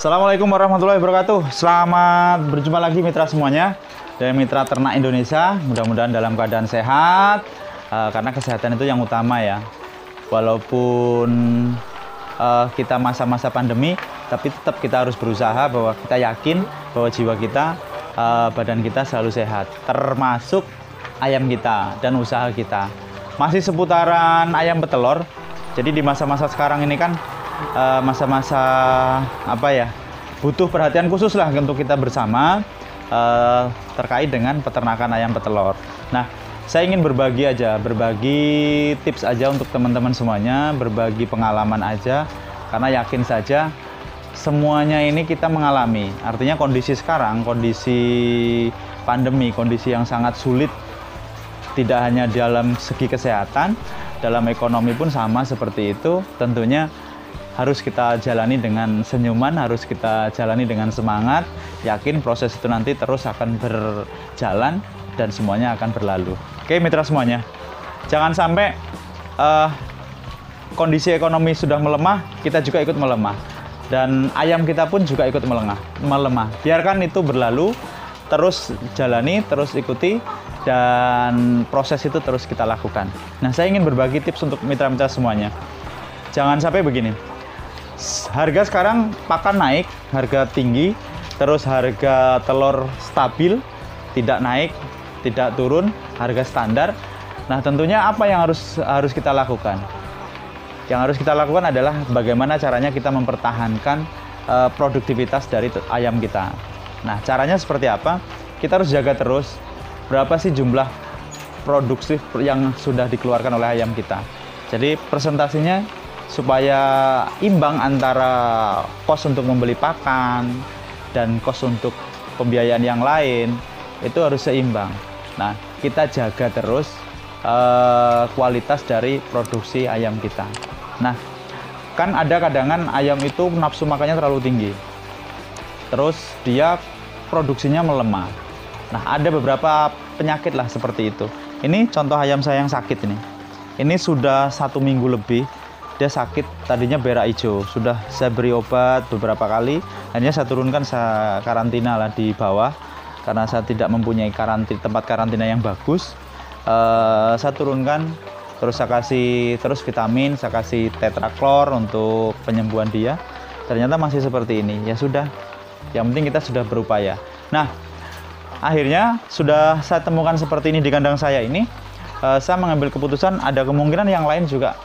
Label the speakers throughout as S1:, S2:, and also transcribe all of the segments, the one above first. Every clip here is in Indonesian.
S1: Assalamualaikum warahmatullahi wabarakatuh. Selamat berjumpa lagi mitra semuanya dari Mitra Ternak Indonesia. Mudah-mudahan dalam keadaan sehat, karena kesehatan itu yang utama ya. Walaupun kita masa-masa pandemi, tapi tetap kita harus berusaha bahwa kita yakin bahwa jiwa kita, badan kita selalu sehat, termasuk ayam kita dan usaha kita. Masih seputaran ayam petelur. Jadi di masa-masa sekarang ini kan masa-masa butuh perhatian khusus lah untuk kita bersama terkait dengan peternakan ayam petelur. Nah, saya ingin berbagi tips aja untuk teman-teman semuanya, berbagi pengalaman aja, karena yakin saja semuanya ini kita mengalami. Artinya kondisi sekarang, kondisi pandemi, kondisi yang sangat sulit, tidak hanya dalam segi kesehatan, dalam ekonomi pun sama seperti itu. Tentunya harus kita jalani dengan senyuman, harus kita jalani dengan semangat, yakin proses itu nanti terus akan berjalan dan semuanya akan berlalu. Oke mitra semuanya, jangan sampai kondisi ekonomi sudah melemah, kita juga ikut melemah, dan ayam kita pun juga ikut melemah. Biarkan itu berlalu, terus jalani, terus ikuti, dan proses itu terus kita lakukan. Nah, saya ingin berbagi tips untuk mitra-mitra semuanya. Jangan sampai begini, harga sekarang pakan naik, harga tinggi, terus harga telur stabil, tidak naik, tidak turun, harga standar. Nah, tentunya apa yang harus kita lakukan? Yang harus kita lakukan adalah bagaimana caranya kita mempertahankan produktivitas dari ayam kita. Nah, caranya seperti apa? Kita harus jaga terus berapa sih jumlah produksi yang sudah dikeluarkan oleh ayam kita. Jadi presentasinya supaya imbang antara kos untuk membeli pakan dan kos untuk pembiayaan yang lain, itu harus seimbang. Nah, kita jaga terus kualitas dari produksi ayam kita. Nah, kan ada kadangan ayam itu nafsu makannya terlalu tinggi, terus dia produksinya melemah. Nah, ada beberapa penyakit lah seperti itu. Ini contoh ayam saya yang sakit ini. Ini sudah 1 minggu lebih dia sakit, tadinya berak hijau. Sudah saya beri obat beberapa kali, akhirnya saya turunkan, saya karantina lah di bawah karena saya tidak mempunyai tempat karantina yang bagus. Saya turunkan, terus saya kasih terus vitamin, saya kasih tetraklor untuk penyembuhan dia. Ternyata masih seperti ini. Ya sudah, yang penting kita sudah berupaya. Nah, akhirnya sudah saya temukan seperti ini di kandang saya ini. Saya mengambil keputusan ada kemungkinan yang lain juga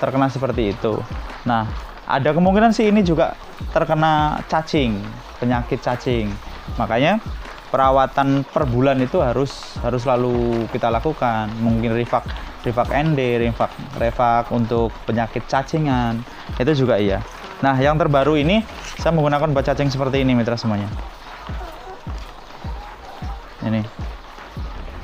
S1: terkena seperti itu. Nah, ada kemungkinan sih ini juga terkena cacing, penyakit cacing. Makanya perawatan per bulan itu harus selalu kita lakukan. Mungkin Rifak ND, Rifak untuk penyakit cacingan, itu juga iya. Nah, yang terbaru ini saya menggunakan obat cacing seperti ini mitra semuanya.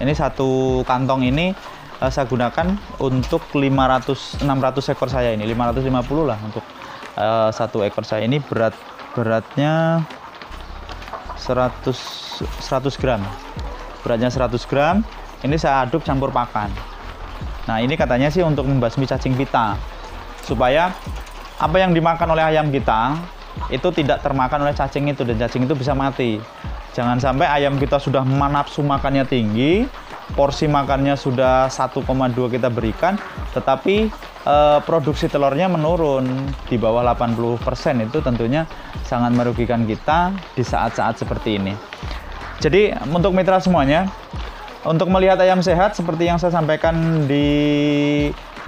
S1: Ini satu kantong ini saya gunakan untuk 500-600 ekor saya ini, 550 lah untuk satu ekor saya ini. Beratnya 100 gram. Beratnya 100 gram. Ini saya aduk campur pakan. Nah, ini katanya sih untuk membasmi cacing pita, supaya apa yang dimakan oleh ayam kita itu tidak termakan oleh cacing itu, dan cacing itu bisa mati. Jangan sampai ayam kita sudah nafsu makannya tinggi, porsi makannya sudah 1,2 kita berikan, tetapi produksi telurnya menurun di bawah 80%. Itu tentunya sangat merugikan kita di saat-saat seperti ini. Jadi untuk mitra semuanya, untuk melihat ayam sehat seperti yang saya sampaikan di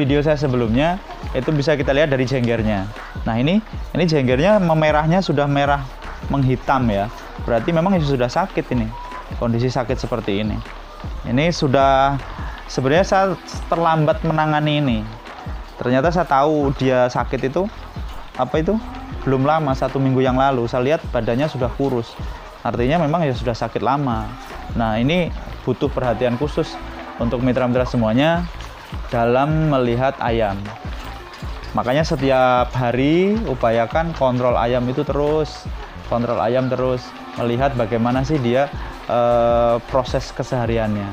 S1: video saya sebelumnya, itu bisa kita lihat dari jenggernya. Nah, ini jenggernya memerahnya sudah merah menghitam ya. Berarti memang sudah sakit ini. Kondisi sakit seperti ini. Ini sudah, sebenarnya saya terlambat menangani ini. Ternyata saya tahu dia sakit itu belum lama, 1 minggu yang lalu. Saya lihat badannya sudah kurus. Artinya memang ya sudah sakit lama. Nah, ini butuh perhatian khusus untuk mitra-mitra semuanya dalam melihat ayam. Makanya setiap hari upayakan kontrol ayam itu terus, melihat bagaimana sih dia proses kesehariannya,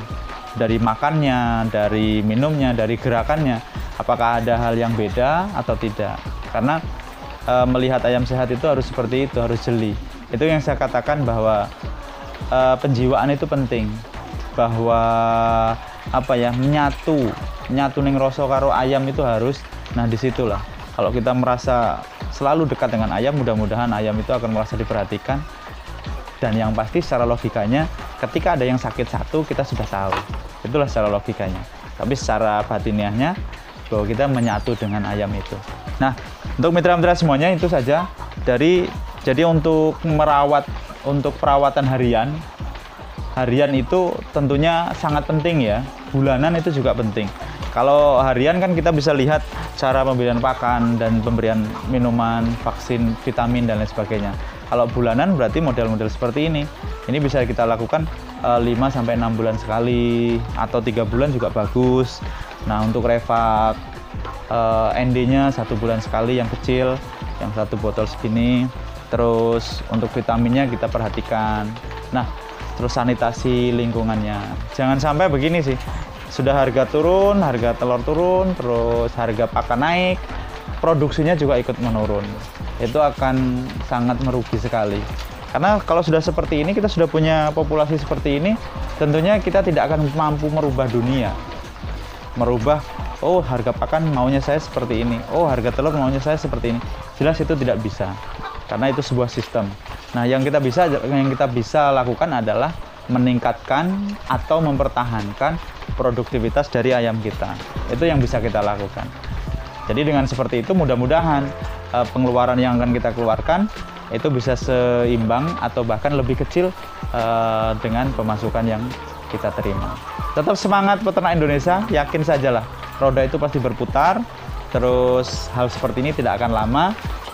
S1: dari makannya, dari minumnya, dari gerakannya, apakah ada hal yang beda atau tidak. Karena melihat ayam sehat itu harus seperti itu, harus jeli. Itu yang saya katakan bahwa penjiwaan itu penting, bahwa apa ya, nyatu ning rasa karo ayam itu harus. Nah disitulah kalau kita merasa selalu dekat dengan ayam, mudah-mudahan ayam itu akan merasa diperhatikan. Dan yang pasti secara logikanya ketika ada yang sakit satu kita sudah tahu, itulah secara logikanya. Tapi secara batiniahnya bahwa kita menyatu dengan ayam itu. Nah untuk mitra-mitra semuanya itu saja jadi untuk merawat, untuk perawatan harian itu tentunya sangat penting ya. Bulanan itu juga penting. Kalau harian kan kita bisa lihat cara pemberian pakan dan pemberian minuman, vaksin, vitamin dan lain sebagainya. Kalau bulanan berarti model-model seperti ini. Ini bisa kita lakukan 5-6 bulan sekali atau 3 bulan juga bagus. Nah untuk refak ND-nya 1 bulan sekali yang kecil, yang 1 botol segini. Terus untuk vitaminnya kita perhatikan. Nah terus sanitasi lingkungannya. Jangan sampai begini sih, sudah harga turun, harga telur turun, terus harga pakan naik, produksinya juga ikut menurun. Itu akan sangat merugi sekali. Karena kalau sudah seperti ini, kita sudah punya populasi seperti ini, tentunya kita tidak akan mampu merubah dunia. Merubah, oh harga pakan maunya saya seperti ini, oh harga telur maunya saya seperti ini. Jelas itu tidak bisa, karena itu sebuah sistem. Nah yang kita bisa lakukan adalah meningkatkan atau mempertahankan produktivitas dari ayam kita. Itu yang bisa kita lakukan. Jadi dengan seperti itu mudah-mudahan pengeluaran yang akan kita keluarkan itu bisa seimbang atau bahkan lebih kecil dengan pemasukan yang kita terima. Tetap semangat peternak Indonesia, yakin sajalah roda itu pasti berputar. Terus hal seperti ini tidak akan lama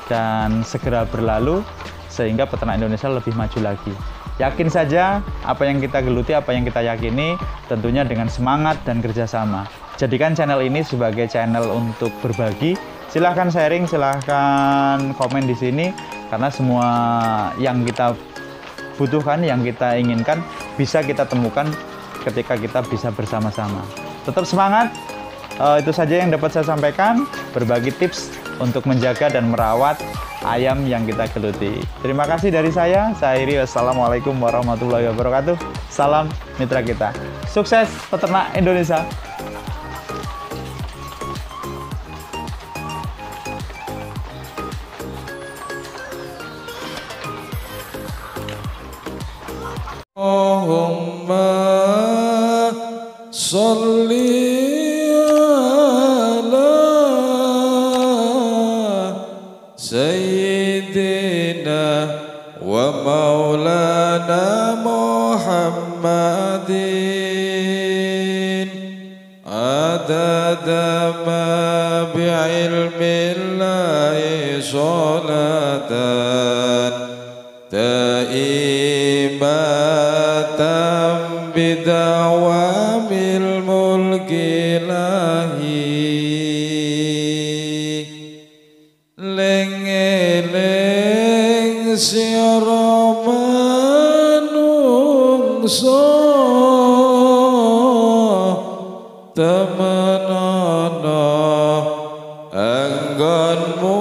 S1: dan segera berlalu sehingga peternak Indonesia lebih maju lagi. Yakin saja apa yang kita geluti, apa yang kita yakini, tentunya dengan semangat dan kerjasama. Jadikan channel ini sebagai channel untuk berbagi. Silahkan sharing, silahkan komen di sini, karena semua yang kita butuhkan, yang kita inginkan, bisa kita temukan ketika kita bisa bersama-sama. Tetap semangat. Itu saja yang dapat saya sampaikan, berbagi tips untuk menjaga dan merawat ayam yang kita geluti. Terima kasih dari saya akhiri. Wassalamualaikum warahmatullahi wabarakatuh. Salam mitra kita. Sukses peternak Indonesia.
S2: Allahumma sholli ala Sayyidina wa maulana Muhammadin adada ma bi'ilmillahi sholatan taimatan bidawamil mulki lahi lengeleng siara manungsa temenana anggonmu